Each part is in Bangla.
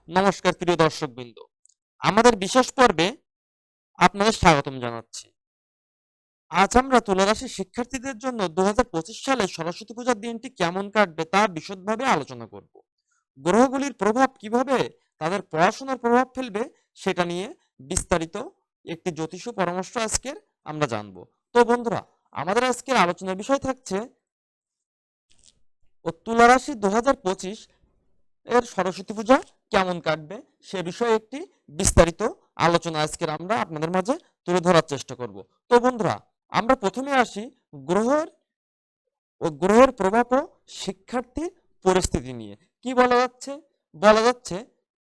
নমস্কার প্রিয় দর্শকবৃন্দ, আমাদের বিশেষ পর্বে আপনাদের স্বাগতম জানাচ্ছি। আজ আমরা তুলা রাশির শিক্ষার্থীদের জন্য 2025 সালে সরস্বতী পূজার দিনটি কেমন কাটবে তা বিশদভাবে আলোচনা করব। গ্রহগুলির প্রভাব কিভাবে তাদের পড়াশোনার প্রভাব ফেলবে সেটা নিয়ে বিস্তারিত একটি জ্যোতিষ পরামর্শ আজকের আমরা জানবো। তো বন্ধুরা, আমাদের আজকের আলোচনার বিষয় থাকছে তুলা রাশি 2025 এর সরস্বতী পূজা কেমন কাটবে সে বিষয়ে একটি বিস্তারিত আলোচনা আজকের আমরা আপনাদের মাঝে তুলে ধরার চেষ্টা করব। তো বন্ধুরা, আমরা প্রথমে আসি গ্রহের প্রভাব ও শিক্ষার্থীর পরিস্থিতি নিয়ে। কি বলা যাচ্ছে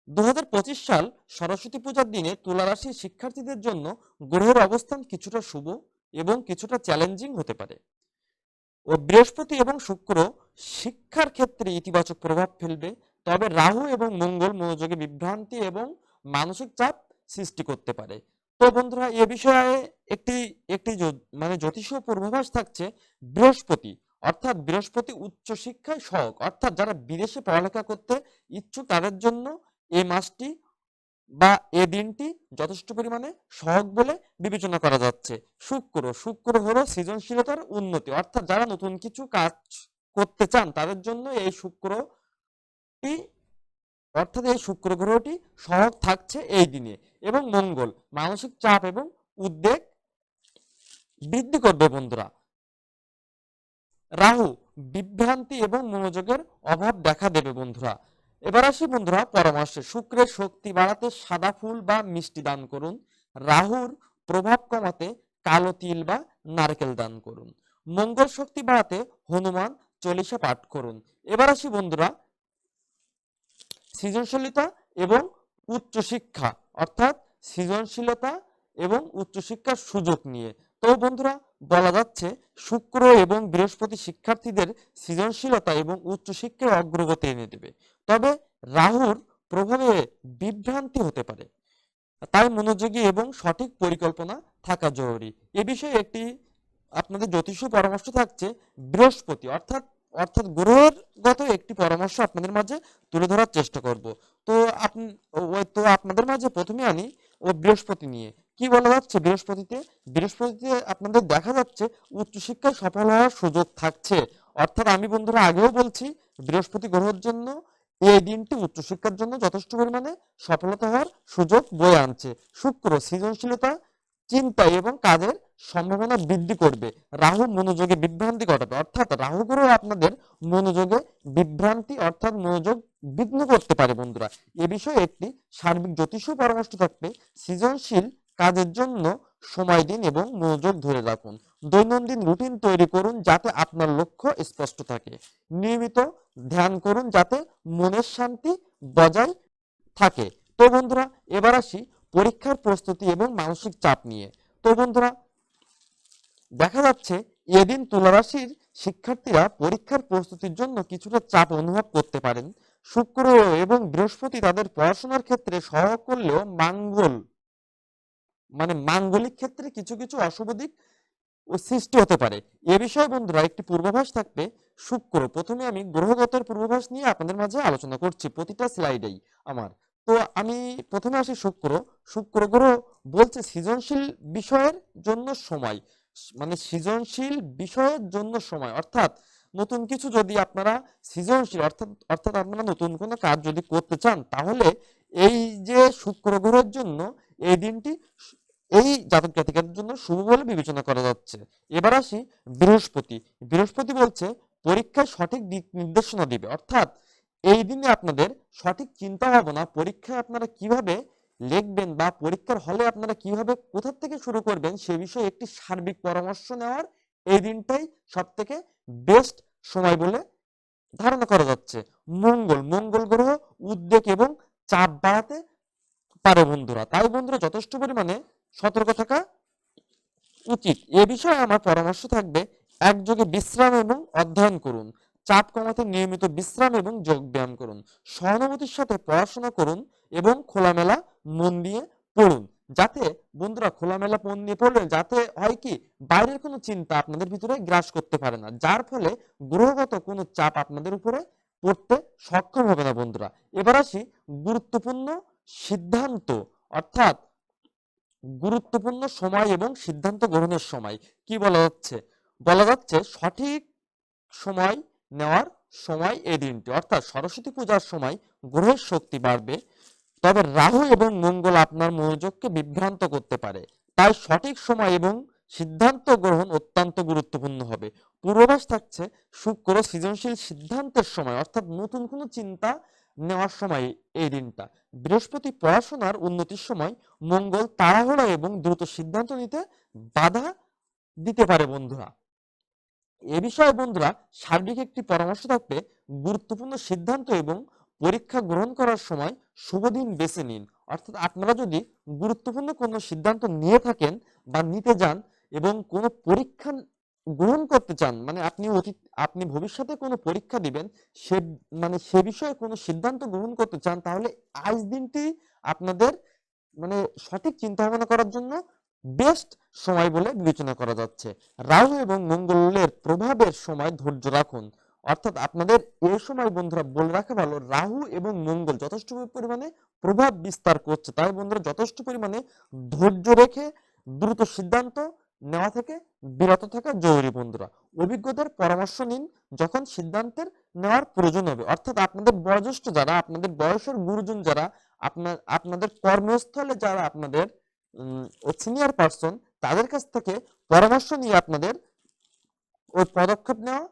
2025 সাল সরস্বতী পূজার দিনে তুলা রাশির শিক্ষার্থীদের জন্য গ্রহের অবস্থান কিছুটা শুভ এবং কিছুটা চ্যালেঞ্জিং হতে পারে। বৃহস্পতি এবং শুক্র শিক্ষার ক্ষেত্রে ইতিবাচক প্রভাব ফেলবে, তবে রাহু এবং মঙ্গল মনোযোগে বিভ্রান্তি এবং মানসিক চাপ সৃষ্টি করতে পারে। তো বন্ধুরা, এ বিষয়ে একটি একটি মানে জ্যোতিষীয় পূর্বাভাস থাকছে। বৃহস্পতি উচ্চশিক্ষায় সহায়ক, অর্থাৎ যারা বিদেশে পড়ালেখা করতে ইচ্ছুক তাদের জন্য এই মাসটি বা এ দিনটি যথেষ্ট পরিমাণে সহায়ক বলে বিবেচনা করা যাচ্ছে। শুক্র হলো সৃজনশীলতার উন্নতি, অর্থাৎ যারা নতুন কিছু কাজ করতে চান তাদের জন্য এই শুক্র গ্রহটি সহায়ক থাকছে এই দিনে। এবং মঙ্গল মানসিক চাপ এবং উদ্বেগ বৃদ্ধি করবে বন্ধুরা। রাহু বিভ্রান্তি এবং মনোযোগের অভাব দেখা দেবে বন্ধুরা। এবার আসি বন্ধুরা পরামর্শে। শুক্রের শক্তি বাড়াতে সাদা ফুল বা মিষ্টি দান করুন। রাহুর প্রভাব কমাতে কালো তিল বা নারকেল দান করুন। মঙ্গল শক্তি বাড়াতে হনুমান চল্লিশা পাঠ করুন। এবার আসি বন্ধুরা সৃজনশীলতা এবং উচ্চশিক্ষা, অর্থাৎ সৃজনশীলতা এবং উচ্চশিক্ষার সুযোগ নিয়ে। তো বন্ধুরা, বলা যাচ্ছে শুক্র এবং বৃহস্পতি শিক্ষার্থীদের সৃজনশীলতা এবং উচ্চশিক্ষায় অগ্রগতি এনে দেবে, তবে রাহুর প্রভাবে বিভ্রান্তি হতে পারে। তাই মনোযোগী এবং সঠিক পরিকল্পনা থাকা জরুরি। এ বিষয়ে একটি আপনাদের জ্যোতিষীয় পরামর্শ থাকছে। বৃহস্পতি অর্থাৎ অর্থাৎ গ্রহগত একটি পরামর্শ আপনাদের মাঝে তুলে ধরার চেষ্টা করব। তো আপনি তো আপনাদের মাঝে প্রথমে আনি বৃহস্পতি নিয়ে। কি বলা যাচ্ছে বৃহস্পতিতে আপনাদের দেখা যাচ্ছে উচ্চশিক্ষায় সফল হওয়ার সুযোগ থাকছে। অর্থাৎ আমি বন্ধুরা আগেও বলছি, বৃহস্পতি গ্রহের জন্য এই দিনটি উচ্চশিক্ষার জন্য যথেষ্ট পরিমাণে সফলতা হওয়ার সুযোগ বয়ে আনছে। শুক্র সৃজনশীলতা, চিন্তা এবং কাজের সম্ভাবনা বৃদ্ধি করবে। রাহু মনোযোগে বিভ্রান্তি ঘটাবে, অর্থাৎ রাহু গ্রহ আপনাদের মনোযোগে বিভ্রান্তি অর্থাৎ মনোযোগ বিঘ্ন করতে পারে বন্ধুরা। এ বিষয়ে একটি সার্বিক জ্যোতিষীয় পরামর্শ থাকবে। সৃজনশীল কাজের জন্য সময় দিন এবং মনোযোগ ধরে রাখুন। দৈনন্দিন রুটিন তৈরি করুন যাতে আপনার লক্ষ্য স্পষ্ট থাকে। নিয়মিত ধ্যান করুন যাতে মনের শান্তি বজায় থাকে। তো বন্ধুরা, এবার আসি পরীক্ষার প্রস্তুতি এবং মানসিক চাপ নিয়ে। তো বন্ধুরা, দেখা যাচ্ছে এদিন তুলা রাশির শিক্ষার্থীরা পরীক্ষার প্রস্তুতির জন্য কিছুটা চাপ অনুভব করতে পারেন। শুক্র এবং বৃহস্পতি তাদের পড়াশোনার ক্ষেত্রে সহায়ক করলেও মাঙ্গলিক ক্ষেত্রে কিছু কিছু অশুভ দিক ও সৃষ্টি হতে পারে। এ বিষয়ে বন্ধুরা একটি পূর্বাভাস থাকবে। প্রথমে আমি গ্রহগতের পূর্বাভাস নিয়ে আপনাদের মাঝে আলোচনা করছি প্রতিটা স্লাইডেই আমার। তো আমি প্রথমে আসি শুক্র গ্রহ বলছে সৃজনশীল বিষয়ের জন্য সময়, সৃজনশীল বিষয়ের জন্য সময়, অর্থাৎ নতুন কিছু যদি আপনারা সৃজনশীল অর্থাৎ আপনারা নতুন কোনো কাজ যদি করতে চান, তাহলে এই যে শুক্র গ্রহের জন্য এই দিনটি এই জাতক জাতিকাদের জন্য শুভ বলে বিবেচনা করা যাচ্ছে। এবার আসি বৃহস্পতি বলছে পরীক্ষায় সঠিক দিক নির্দেশনা দিবে, অর্থাৎ এই দিনে আপনাদের সঠিক চিন্তা ভাবনা পরীক্ষায় আপনারা কিভাবে লিখবেন বা পরীক্ষার হলে আপনারা কিভাবে কোথা থেকে শুরু করবেন সে বিষয়ে একটি সার্বিক পরামর্শ নেওয়ার এই দিনটাই সব থেকে বেস্ট সময় বলে ধারণা করা যাচ্ছে। মঙ্গল গ্রহ উদ্বেগ এবং চাপ বাড়াতে পারে বন্ধুরা, তাই বন্ধুরা যথেষ্ট পরিমাণে সতর্ক থাকা উচিত। এ বিষয়ে আমার পরামর্শ থাকবে। একযোগে বিশ্রাম এবং অধ্যয়ন করুন। চাপ কমাতে নিয়মিত বিশ্রাম এবং যোগ ব্যায়াম করুন। সহানুভূতির সাথে পড়াশোনা করুন এবং খোলামেলা মন দিয়ে পড়ুন। যাতে বন্ধুরা খোলামেলা মন দিয়ে পড়লে যাতে হয় কি, বাইরের কোনো চিন্তা আপনাদের ভিতরে গ্রাস করতে পারে না, যার ফলে গ্রহগত কোনো চাপ আপনাদের উপরে পড়তে সক্ষম হবে না বন্ধুরা। এবার আসি গুরুত্বপূর্ণ সিদ্ধান্ত, অর্থাৎ গুরুত্বপূর্ণ সময় এবং সিদ্ধান্ত গ্রহণের সময়। কি বলা যাচ্ছে? বলা যাচ্ছে সঠিক সময় নেওয়ার সময় এই দিনটি, অর্থাৎ সরস্বতী পূজার সময় গ্রহের শক্তি বাড়বে, তবে রাহু এবং মঙ্গল আপনার মনোযোগকে বিভ্রান্ত করতে পারে। তাই সঠিক সময় এবং সিদ্ধান্ত গ্রহণ অত্যন্ত গুরুত্বপূর্ণ হবে। পূর্বাভাস থাকছে শুক্র সৃজনশীল সিদ্ধান্তের সময়, অর্থাৎ নতুন কোনো চিন্তা নেওয়ার সময় এই দিনটা। বৃহস্পতি পড়াশোনার উন্নতির সময়, মঙ্গল তাড়াহুড়া এবং দ্রুত সিদ্ধান্ত নিতে বাধা দিতে পারে বন্ধুরা। এ বিষয়ে বন্ধুরা সার্বিক একটি পরামর্শ থাকবে, গুরুত্বপূর্ণ সিদ্ধান্ত এবং পরীক্ষা গ্রহণ করার সময় শুভ দিন বেছে নিন। অর্থাৎ আপনারা যদি গুরুত্বপূর্ণ কোনো সিদ্ধান্ত নিয়ে থাকেন বা নিতে যান এবং কোনো পরীক্ষা গ্রহণ করতে চান, মানে আপনি ভবিষ্যতে কোনো পরীক্ষা দিবেন, সে সে বিষয়ে কোনো সিদ্ধান্ত গ্রহণ করতে চান, তাহলে আজ দিনটি আপনাদের সঠিক চিন্তা ভাবনা করার জন্য বেস্ট সময় বলে বিবেচনা করা যাচ্ছে। রাহু এবং মঙ্গলের প্রভাবের সময় ধৈর্য রাখুন। অর্থাৎ আপনাদের এই সময় বন্ধুরা বলে রাখা ভালো, রাহু এবং মঙ্গল যথেষ্ট পরিমাণে প্রভাব বিস্তার করছে, তাই বন্ধুরা যথেষ্ট পরিমাণে ধৈর্য রেখে দ্রুত সিদ্ধান্ত নেওয়া থেকে বিরত থাকা জরুরি বন্ধুরা। অভিজ্ঞতার পরামর্শ নিন যখন সিদ্ধান্তের নেওয়ার প্রয়োজন হবে। অর্থাৎ আপনাদের বয়োজ্যেষ্ঠ যারা, আপনাদের বয়সের গুরুজন যারা, আপনাদের কর্মস্থলে যারা আপনাদের সিনিয়র পার্সন, তাদের কাছ থেকে পরামর্শ নিয়ে আপনাদের ওই পদক্ষেপ নেওয়া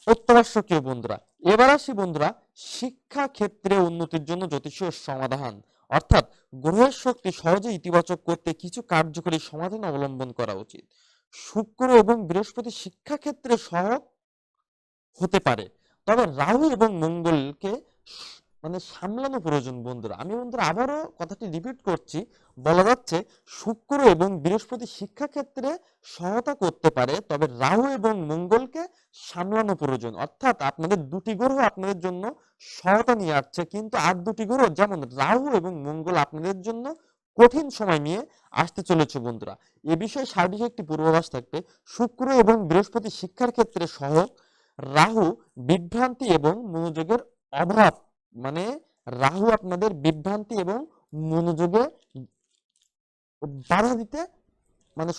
অত্যাবশ্যকীয় বন্ধুরা। এবার আসি বন্ধুরা শিক্ষা ক্ষেত্রে উন্নতির জন্য জ্যোতিষীয় সমাধান, অর্থাৎ গ্রহের শক্তি সহজে ইতিবাচক করতে কিছু কার্যকরী সমাধান অবলম্বন করা উচিত। শুক্র এবং বৃহস্পতি শিক্ষা ক্ষেত্রে সহায়ক হতে পারে, তবে রাহু এবং মঙ্গলকে সামলানো প্রয়োজন বন্ধুরা। আমি বন্ধুরা আবারও কথাটি রিপিট করছি, বলা যাচ্ছে শুক্র এবং বৃহস্পতি শিক্ষা ক্ষেত্রে সহায়তা করতে পারে, তবে রাহু এবং মঙ্গলকে সামলানো প্রয়োজন। অর্থাৎ আপনাদের দুটি গ্রহ আপনাদের জন্য সহায়তা নিয়ে আসছে, কিন্তু আর দুটি গ্রহ যেমন রাহু এবং মঙ্গল আপনাদের জন্য কঠিন সময় নিয়ে আসতে চলেছে বন্ধুরা। এ বিষয়ে সার্বিক একটি পূর্বাভাস থাকবে, শুক্র এবং বৃহস্পতি শিক্ষার ক্ষেত্রে সহায়ক, রাহু বিভ্রান্তি এবং মনোযোগের অভাব, মানে রাহু আপনাদের বিভ্রান্তি এবং মনোযোগে বাধা দিতে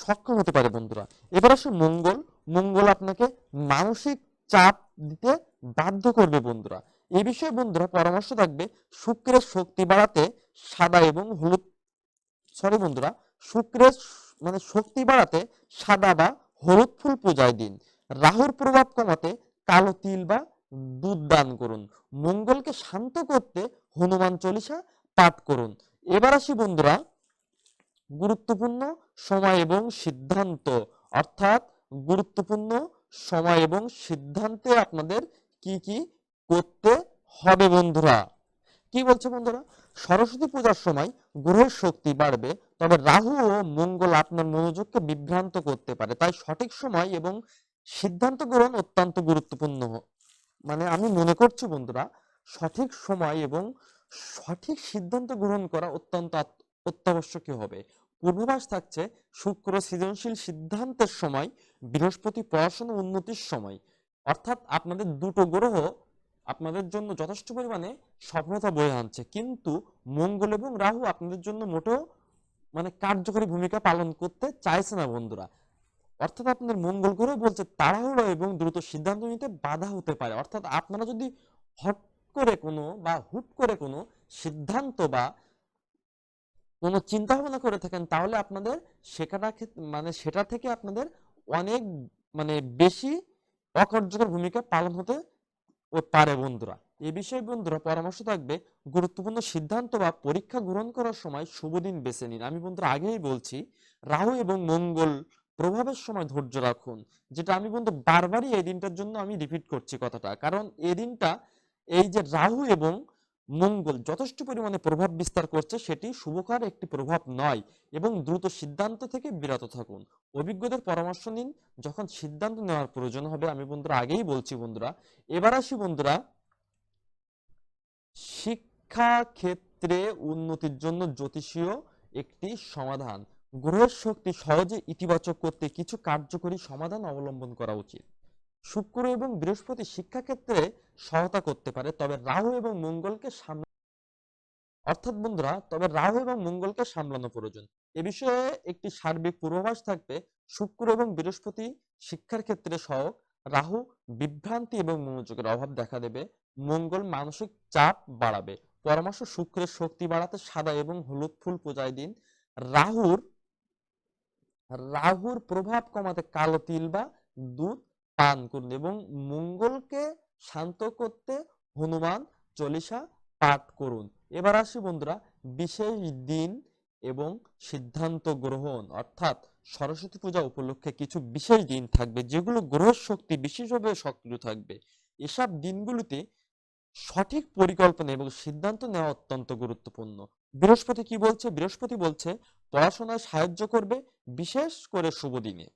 সক্ষম হতে পারে বন্ধুরা। এবার আসে মঙ্গল। মঙ্গল আপনাকে মানসিক চাপ দিতে বাধ্য করবে বন্ধুরা। এই বিষয়ে বন্ধুরা পরামর্শ থাকবে, শুক্রের শক্তি বাড়াতে সাদা এবং হলুদ, সরি বন্ধুরা, শুক্রের শক্তি বাড়াতে সাদা বা হলুদ ফুল পূজায় দিন। রাহুর প্রভাব কমাতে কালো তিল বা দুধ দান করুন। মঙ্গলকে শান্ত করতে হনুমান চল্লিশা পাঠ করুন। এবার আসি বন্ধুরা গুরুত্বপূর্ণ সময় এবং সিদ্ধান্ত, অর্থাৎ গুরুত্বপূর্ণ সময় এবং সিদ্ধান্তে আপনাদের কি কি করতে হবে বন্ধুরা। কি বলছে বন্ধুরা? সরস্বতী পূজার সময় গ্রহের শক্তি বাড়বে, তবে রাহু ও মঙ্গল আপনার মনোযোগকে বিভ্রান্ত করতে পারে, তাই সঠিক সময় এবং সিদ্ধান্ত গ্রহণ অত্যন্ত গুরুত্বপূর্ণ। আমি মনে করছি বন্ধুরা সঠিক সময় এবং সঠিক সিদ্ধান্ত গ্রহণ করা অত্যন্ত অত্যাবশ্যকীয় হবে। পূর্বাভাস থাকছে শুক্র সৃজনশীল সিদ্ধান্তের সময়, বৃহস্পতি পড়াশোনা উন্নতির সময়। অর্থাৎ আপনাদের দুটো গ্রহ আপনাদের জন্য যথেষ্ট পরিমাণে সফলতা বয়ে আনছে, কিন্তু মঙ্গল এবং রাহু আপনাদের জন্য মোটেও কার্যকরী ভূমিকা পালন করতে চাইছে না বন্ধুরা। অর্থাৎ আপনাদের মঙ্গল গ্রহ বলছে তাড়াহুড়ো এবং দ্রুত সিদ্ধান্ত নিতে বাধা হতে পারে। অর্থাৎ আপনারা যদি হুট করে কোনো সিদ্ধান্ত বা কোনো চিন্তা ভাবনা করে থাকেন, তাহলে আপনাদের সেটা থেকে আপনাদের অনেক বেশি অকার্যকর ভূমিকা পালন হতে পারে বন্ধুরা। এই বিষয়ে বন্ধুরা পরামর্শ থাকবে, গুরুত্বপূর্ণ সিদ্ধান্ত বা পরীক্ষা গ্রহণ করার সময় শুভ দিন বেছে নিন। আমি বন্ধুরা আগেই বলছি, রাহু এবং মঙ্গল প্রভাবের সময় ধৈর্য রাখুন, যেটা আমি বন্ধু বারবারই এই দিনটার জন্য আমি রিপিট করছি কথাটা, কারণ এই দিনটা এই যে রাহু এবং মঙ্গল যথেষ্ট পরিমাণে প্রভাব বিস্তার করছে, সেটি শুভকর একটি প্রভাব নয়, এবং দ্রুত সিদ্ধান্ত থেকে বিরত থাকুন। অভিজ্ঞদের পরামর্শ নিন যখন সিদ্ধান্ত নেওয়ার প্রয়োজন হবে। আমি বন্ধুরা আগেই বলছি বন্ধুরা। এবার আসি বন্ধুরা শিক্ষা ক্ষেত্রে উন্নতির জন্য জ্যোতিষীয় একটি সমাধান। গ্রহের শক্তি সহজে ইতিবাচক করতে কিছু কার্যকরী সমাধান অবলম্বন করা উচিত। শুক্র এবং বৃহস্পতি শিক্ষাক্ষেত্রে সহায়তা করতে পারে, তবে রাহু এবং মঙ্গলকে অর্থাৎ বন্ধুরা তবে রাহু এবং মঙ্গলকে সামলানো প্রয়োজন। এ বিষয়ে একটি সার্বিক পূর্বাভাস থাকবে। শুক্র এবং বৃহস্পতি শিক্ষার ক্ষেত্রে সহায়ক, রাহু বিভ্রান্তি এবং মনোযোগের অভাব দেখা দেবে, মঙ্গল মানসিক চাপ বাড়াবে। পরামর্শ: শুক্রের শক্তি বাড়াতে সাদা এবং হলুদ ফুল পূজায় দিন। রাহুর রাহুর প্রভাব কমাতে কালো তিল বা দুধ পান করুন এবং মঙ্গলকে শান্ত করতে হনুমান চল্লিশা পাঠ করুন। এবার আসি বন্ধুরা বিশেষ দিন এবং সিদ্ধান্ত গ্রহণ, অর্থাৎ সরস্বতী পূজা উপলক্ষে কিছু বিশেষ দিন থাকবে যেগুলো গ্রহ শক্তি বিশেষভাবে সক্রিয় থাকবে। এসব দিনগুলিতে সঠিক পরিকল্পনা এবং সিদ্ধান্ত নেওয়া অত্যন্ত গুরুত্বপূর্ণ। বৃহস্পতি কি বলছে? বৃহস্পতি বলছে পড়াশোনায় সাহায্য করবে, বিশেষ করে শুভ দিনে।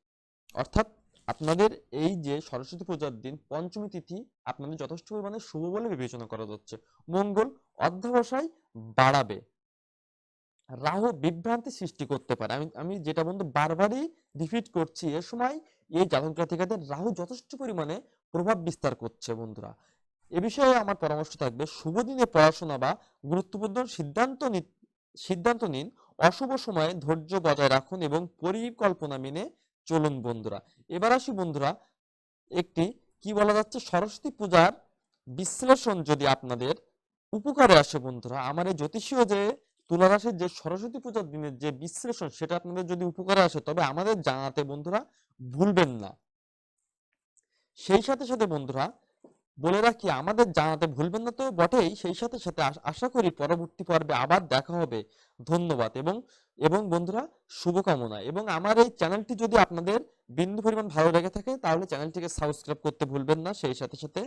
অর্থাৎ আপনাদের এই যে সরস্বতী পূজার দিন পঞ্চমী তিথি আপনাদের যথেষ্ট পরিমাণে শুভ বলে বিবেচনা করা যাচ্ছে। মঙ্গল অধ্যবসায় বাড়াবে। রাহু বিভ্রান্তি সৃষ্টি করতে পারে। আমি যেটা বন্ধু বারবারই রিপিট করছি, এ সময় এই জাতক জাতিকাদের রাহু যথেষ্ট পরিমাণে প্রভাব বিস্তার করছে বন্ধুরা। এ বিষয়ে আমার পরামর্শ থাকবে শুভ দিনে পড়াশোনা বা গুরুত্বপূর্ণ সিদ্ধান্ত নিন। অশুভ সময়ে ধৈর্য বজায় রাখুন এবং পরিকল্পনা মেনে চলুন বন্ধুরা। এবার আসি বন্ধুরা একটি কি বলা যাচ্ছে সরস্বতী পূজার বিশ্লেষণ যদি আপনাদের উপকারে আসে বন্ধুরা, আমার এই জ্যোতিষীয় যে তুলা রাশির যে সরস্বতী পূজার দিনের যে বিশ্লেষণ সেটা আপনাদের যদি উপকারে আসে তবে আমাদের জানাতে বন্ধুরা ভুলবেন না। সেই সাথে সাথে বন্ধুরা বলে রাখি আমাদের জানাতে ভুলবেন না তো বটেই, সেই সাথে সাথে আশা করি পরবর্তী পর্বে আবার দেখা হবে। ধন্যবাদ এবং এবং বন্ধুরা শুভকামনা। এবং আমার এই চ্যানেলটি যদি আপনাদের বিন্দু পরিমাণ ভালো লেগে থাকে তাহলে চ্যানেলটিকে সাবস্ক্রাইব করতে ভুলবেন না। সেই সাথে সাথে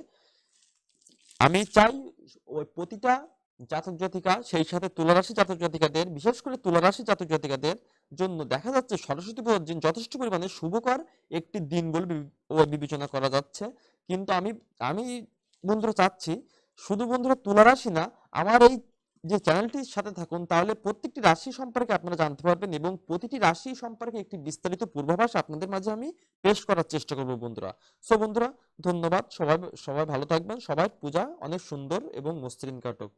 আমি চাই ওই প্রতিটা জাতক জাতিকা, সেই সাথে তুলারাশি জাতক জাতিকাদের, বিশেষ করে তুলারাশি জাতক জাতিকাদের জন্য দেখা যাচ্ছে সরস্বতী পূজার দিন যথেষ্ট পরিমাণে শুভকর একটি দিন বলে বিবেচনা করা যাচ্ছে। কিন্তু আমি আমি বন্ধুরা চাচ্ছি শুধু বন্ধুরা তুলারাশি না, আমার এই যে চ্যানেলটির সাথে থাকুন, তাহলে প্রত্যেকটি রাশি সম্পর্কে আপনারা জানতে পারবেন এবং প্রতিটি রাশি সম্পর্কে একটি বিস্তারিত পূর্বাভাস আপনাদের মাঝে আমি পেশ করার চেষ্টা করব বন্ধুরা। সো বন্ধুরা ধন্যবাদ। সবাই সবাই ভালো থাকবেন। সবাই পূজা অনেক সুন্দর এবং মসৃণ কাটুক।